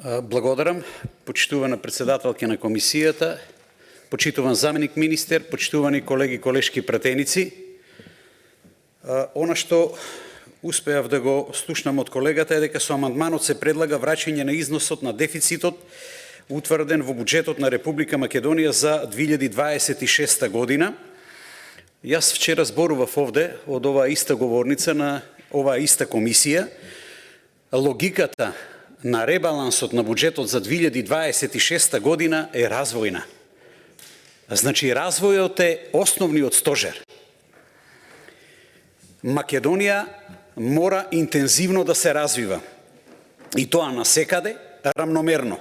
Благодарам, почитувана председателка на комисијата, почитуван заменик министер, почитувани колеги, колешки пратеници. Она што успеав да го слушнам од колегата е дека со амандманот се предлага враќање на износот на дефицитот утврден во буџетот на Република Македонија за 2026 година. Јас вчера зборував овде од оваа иста говорница на оваа иста комисија. Логиката на ребалансот на буџетот за 2026 година е развојна. Значи, развојот е основниот стожер. Македонија мора интензивно да се развива. И тоа насекаде рамномерно.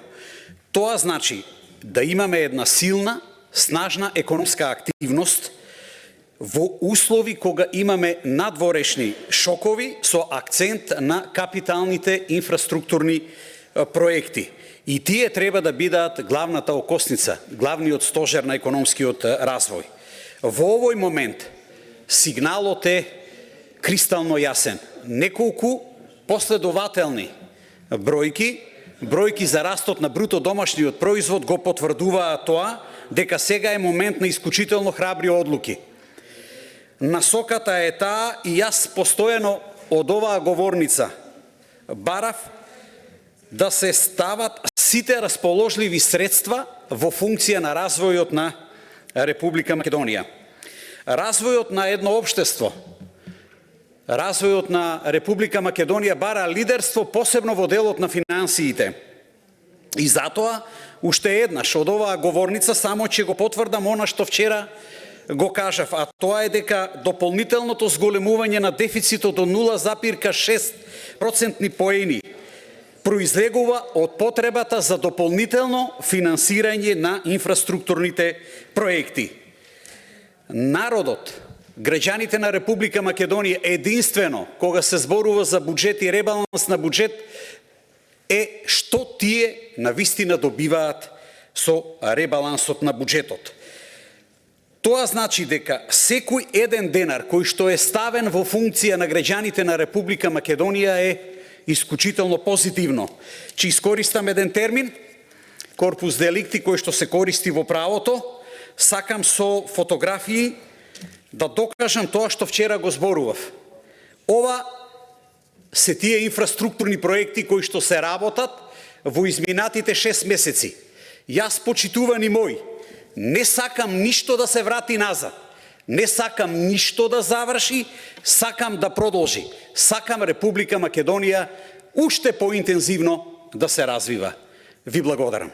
Тоа значи да имаме една силна, снажна економска активност во услови кога имаме надворешни шокови со акцент на капиталните инфраструктурни проекти. И тие треба да бидат главната окосница, главниот стожер на економскиот развој. Во овој момент сигналот е кристално јасен. Неколку последователни бројки за растот на бруто домашниот производ го потврдуваат тоа дека сега е момент на исклучително храбри одлуки. Насоката е таа и јас постојано од оваа говорница барав да се стават сите расположливи средства во функција на развојот на Република Македонија. Развојот на едно општество, развојот на Република Македонија бара лидерство посебно во делот на финансиите. И затоа, уште еднаш од оваа говорница, само ќе го потврдам она што вчера го кажав, а тоа е дека дополнителното зголемување на дефицитот од 0,6% поени произлегува од потребата за дополнително финансирање на инфраструктурните проекти. Народот, граѓаните на Република Македонија единствено кога се зборува за буџет и ребаланс на буџет е што тие навистина добиваат со ребалансот на буџетот. Тоа значи дека секој еден денар кој што е ставен во функција на граѓаните на Република Македонија е исклучително позитивно. Че искористам еден термин, корпус деликти, кој што се користи во правото, сакам со фотографии да докажам тоа што вчера го зборував. Ова се тие инфраструктурни проекти кои што се работат во изминатите 6 месеци. Јас, почитувани мои, не сакам ништо да се врати назад. Не сакам ништо да заврши, сакам да продолжи. Сакам Република Македонија уште поинтензивно да се развива. Ви благодарам.